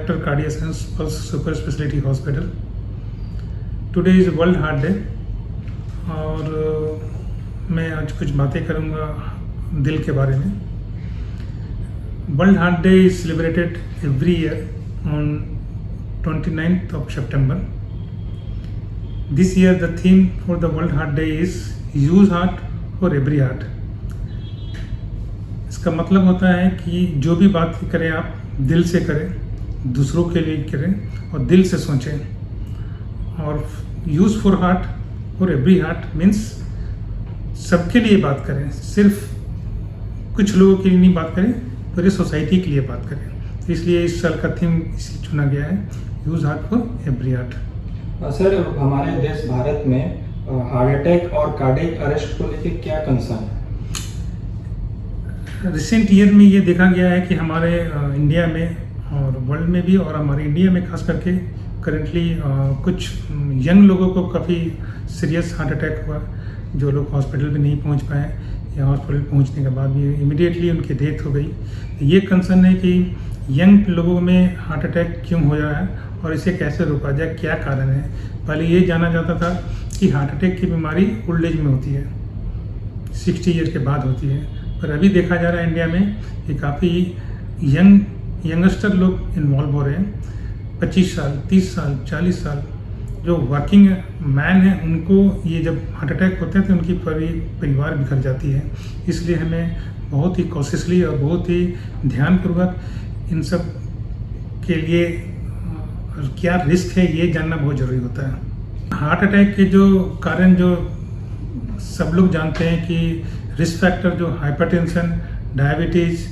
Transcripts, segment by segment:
Dr. Cardiac Science Super Specialty Hospital. Today is World Heart Day और मैं आज कुछ बातें करूँगा दिल के बारे में. World Heart Day is celebrated every year on 29th of September. This year the theme for the World Heart Day is Use Heart for Every Heart. इसका मतलब होता है कि जो भी बात करें आप दिल से करें, दूसरों के लिए करें और दिल से सोचें. और use for heart for every heart means सबके लिए बात करें, सिर्फ कुछ लोगों के लिए नहीं बात करें, पूरी सोसाइटी के लिए बात करें. इसलिए इस साल का थीम इसलिए चुना गया है, use heart for every heart. Sir, हमारे देश भारत में हार्ट अटैक और कार्डियक अरेस्ट को लेकर क्या कंसर्न है? रिसेंट ईयर में ये देखा गया है कि हमारे इंडिया में और वर्ल्ड में भी और हमारे इंडिया में खास करके करेंटली कुछ यंग लोगों को काफ़ी सीरियस हार्ट अटैक हुआ, जो लोग हॉस्पिटल भी नहीं पहुंच पाए या हॉस्पिटल पहुंचने के बाद भी इमीडिएटली उनकी डेथ हो गई. ये कंसर्न है कि यंग लोगों में हार्ट अटैक क्यों हो रहा है और इसे कैसे रोका जाए, क्या कारण है. पहले ये जाना जाता था कि हार्ट अटैक की बीमारी ओल्ड एज में होती है, 60 ईयर के बाद होती है, पर अभी देखा जा रहा है इंडिया में कि काफ़ी यंगस्टर लोग इन्वॉल्व हो रहे हैं. 25 साल, 30 साल, 40 साल जो वर्किंग मैन हैं उनको ये जब हार्ट अटैक होते हैं तो उनकी परिवार बिखर जाती है. इसलिए हमें बहुत ही कॉशियसली और बहुत ही ध्यानपूर्वक इन सब के लिए क्या रिस्क है ये जानना बहुत ज़रूरी होता है. हार्ट अटैक के जो कारण जो सब लोग जानते हैं कि रिस्क फैक्टर जो hypertension, diabetes,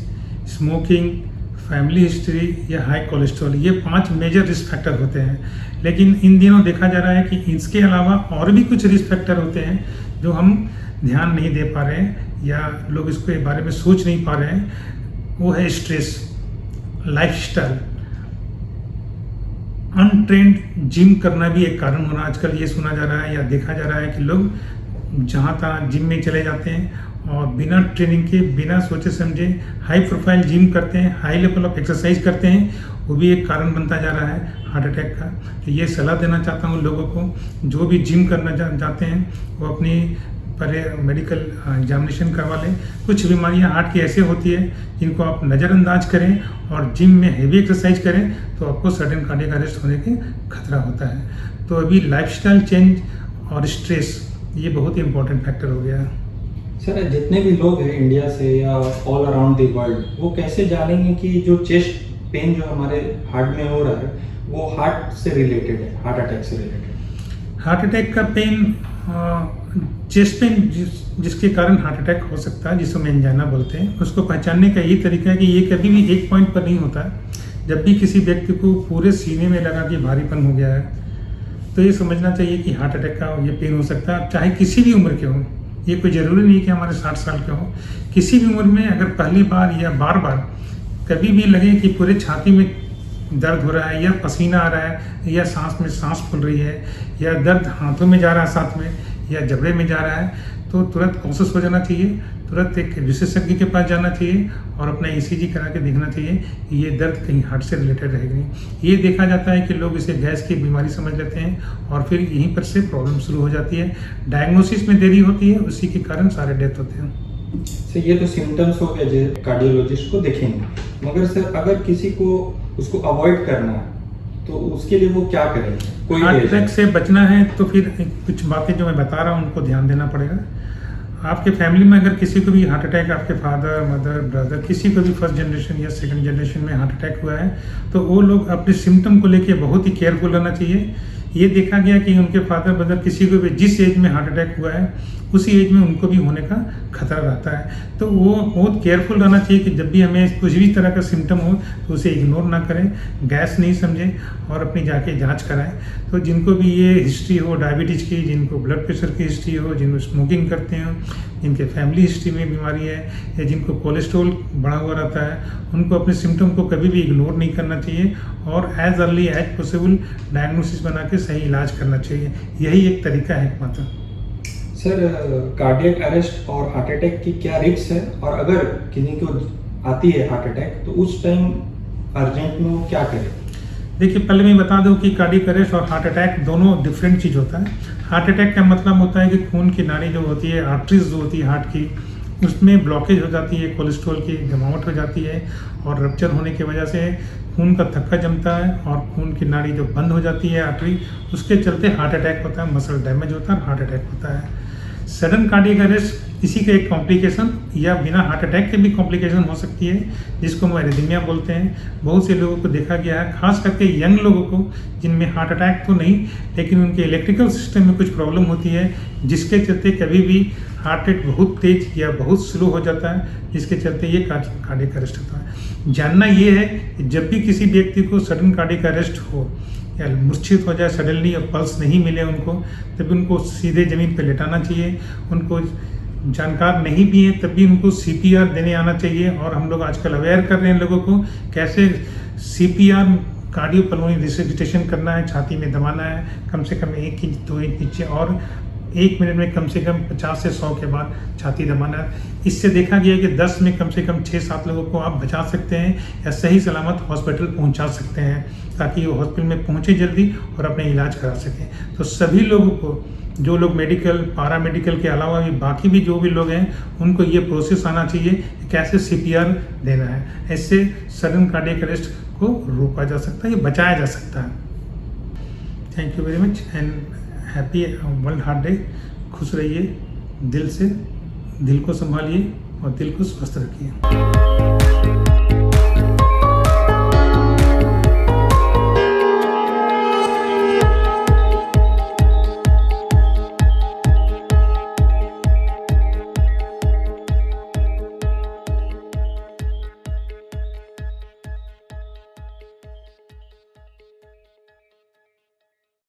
smoking, family history या हाई कोलेस्ट्रॉल, ये 5 मेजर रिस्क फैक्टर होते हैं. लेकिन इन दिनों देखा जा रहा है कि इसके अलावा और भी कुछ रिस्क फैक्टर होते हैं जो हम ध्यान नहीं दे पा रहे हैं या लोग इसके बारे में सोच नहीं पा रहे हैं. वो है स्ट्रेस, लाइफस्टाइल, अनट्रेंड जिम करना भी एक कारण होना आजकल ये सुना जा रहा है या देखा जा रहा है कि लोग जहाँ तहाँ जिम में चले जाते हैं और बिना ट्रेनिंग के, बिना सोचे समझे हाई प्रोफाइल जिम करते हैं, हाई लेवल ऑफ एक्सरसाइज करते हैं. वो भी एक कारण बनता जा रहा है हार्ट अटैक का. तो ये सलाह देना चाहता हूँ लोगों को, जो भी जिम करना चाहते हैं वो अपनी पहले मेडिकल एग्जामिनेशन करवा लें. कुछ बीमारियां हार्ट की ऐसे होती है जिनको आप नज़रअंदाज करें और जिम में हेवी एक्सरसाइज करें तो आपको सडन कार्डियक अरेस्ट होने के खतरा होता है. तो अभी लाइफस्टाइल चेंज और स्ट्रेस ये बहुत ही इंपॉर्टेंट फैक्टर हो गया है. सर, जितने भी लोग हैं इंडिया से या ऑल अराउंड द वर्ल्ड, वो कैसे जानेंगे कि जो चेस्ट पेन जो हमारे हार्ट में हो रहा है वो हार्ट से रिलेटेड है, हार्ट अटैक से रिलेटेड? हार्ट अटैक का पेन, चेस्ट पेन जिसके कारण हार्ट अटैक हो सकता है, जिसको एंजाइना बोलते हैं, उसको पहचानने का यही तरीका है कि ये कभी भी एक पॉइंट पर नहीं होता है. जब भी किसी व्यक्ति को पूरे सीने में लगा कि भारीपन हो गया है तो ये समझना चाहिए कि हार्ट अटैक का ये पेन हो सकता है. चाहे किसी भी उम्र के हो, ये कोई ज़रूरी नहीं कि हमारे 60 साल के हो, किसी भी उम्र में अगर पहली बार या बार बार कभी भी लगे कि पूरे छाती में दर्द हो रहा है या पसीना आ रहा है या सांस में सांस फूल रही है या दर्द हाथों में जा रहा है साथ में या जबड़े में जा रहा है, तो तुरंत कोशिश हो जाना चाहिए, तुरंत एक विशेषज्ञ के पास जाना चाहिए और अपना ECG करा के देखना चाहिए कि ये दर्द कहीं हार्ट से रिलेटेड रहेगी. ये देखा जाता है कि लोग इसे गैस की बीमारी समझ लेते हैं और फिर यहीं पर से प्रॉब्लम शुरू हो जाती है. डायग्नोसिस में देरी होती है, उसी के कारण सारे डेथ होते हैं. सर, ये तो सिम्टम्स हो गए जो कार्डियोलॉजिस्ट को देखेंगे, मगर सर अगर किसी को उसको अवॉइड करना है तो उसके लिए वो क्या करें? कोई हार्ट अटैक से बचना है तो फिर कुछ बातें जो मैं बता रहा हूँ उनको ध्यान देना पड़ेगा. आपके फैमिली में अगर किसी को भी हार्ट अटैक, आपके फादर, मदर, ब्रदर, किसी को भी फर्स्ट जनरेशन या सेकंड जनरेशन में हार्ट अटैक हुआ है तो वो लोग अपने सिम्टम को लेके बहुत ही केयरफुल रहना चाहिए. ये देखा गया कि उनके फादर ब्रदर किसी को भी जिस एज में हार्ट अटैक हुआ है उसी एज में उनको भी होने का खतरा रहता है. तो वो बहुत केयरफुल रहना चाहिए कि जब भी हमें कुछ भी तरह का सिम्टम हो तो उसे इग्नोर ना करें, गैस नहीं समझें और अपनी जाके जांच कराएं. तो जिनको भी ये हिस्ट्री हो डायबिटीज़ की, जिनको ब्लड प्रेशर की हिस्ट्री हो, जिनको स्मोकिंग करते हैं, जिनके फैमिली हिस्ट्री में बीमारी है या जिनको कोलेस्ट्रॉल बढ़ा हुआ रहता है, उनको अपने सिम्टम को कभी भी इग्नोर नहीं करना चाहिए और as early as possible diagnosis बना के सही इलाज करना चाहिए. यही एक तरीका है एकमात्र. सर, कार्डियक अरेस्ट और हार्ट अटैक की क्या रिस्क है, और अगर किसी को आती है हार्ट अटैक तो उस टाइम अर्जेंट में वो क्या करे? देखिए, पहले मैं बता दूं कि कार्डियक अरेस्ट और हार्ट अटैक दोनों डिफरेंट चीज़ होता है। हार्ट अटैक का मतलब होता है कि खून की नाड़ी जो होती है, आर्टरीज जो होती है हार्ट की, उसमें ब्लॉकेज हो जाती है, कोलेस्ट्रॉल की जमावट हो जाती है और रप्चर होने की वजह से खून का थक्का जमता है और खून की नाड़ी जो बंद हो जाती है आर्टरी, उसके चलते हार्ट अटैक होता है, मसल डैमेज होता है, हार्ट अटैक होता है। सडन कार्डियक अरेस्ट इसी का एक कॉम्प्लिकेशन या बिना हार्ट अटैक के भी कॉम्प्लिकेशन हो सकती है, जिसको हम एरिथमिया बोलते हैं। बहुत से लोगों को देखा गया है, खास करके यंग लोगों को, जिनमें हार्ट अटैक तो नहीं लेकिन उनके इलेक्ट्रिकल सिस्टम में कुछ प्रॉब्लम होती है, जिसके चलते कभी भी हार्ट रेट बहुत तेज या बहुत स्लो हो जाता है, जिसके चलते ये कार्डियक अरेस्ट होता है। जानना ये है कि जब भी किसी व्यक्ति को सडन कार्डियक अरेस्ट हो या मूर्छित हो जाए सडनली और पल्स नहीं मिले उनको, तभी उनको सीधे ज़मीन पर लेटाना चाहिए। उनको जानकार नहीं भी है तब भी उनको CPR देने आना चाहिए। और हम लोग आजकल अवेयर कर रहे हैं लोगों को कैसे CPR कार्डियोपल्मोनरी रिससिटेशन करना है, छाती में दबाना है कम से कम 1 इंच 2 इंच नीचे और 1 मिनट में कम से कम 50 से 100 के बाद छाती दबाना है। इससे देखा गया है कि 10 में कम से कम 6-7 लोगों को आप बचा सकते हैं या सही सलामत हॉस्पिटल पहुंचा सकते हैं, ताकि वो हॉस्पिटल में पहुंचे जल्दी और अपने इलाज करा सकें। तो सभी लोगों को, जो लोग मेडिकल पैरा मेडिकल के अलावा भी बाकी भी जो भी लोग हैं, उनको ये प्रोसेस आना चाहिए कि कैसे CPR देना है। इससे सडन कार्डियक अरेस्ट को रोका जा सकता है या बचाया जा सकता है। Thank you very much and happy world heart day. खुश रहिए, दिल से दिल को संभालिए और दिल को स्वस्थ रखिए।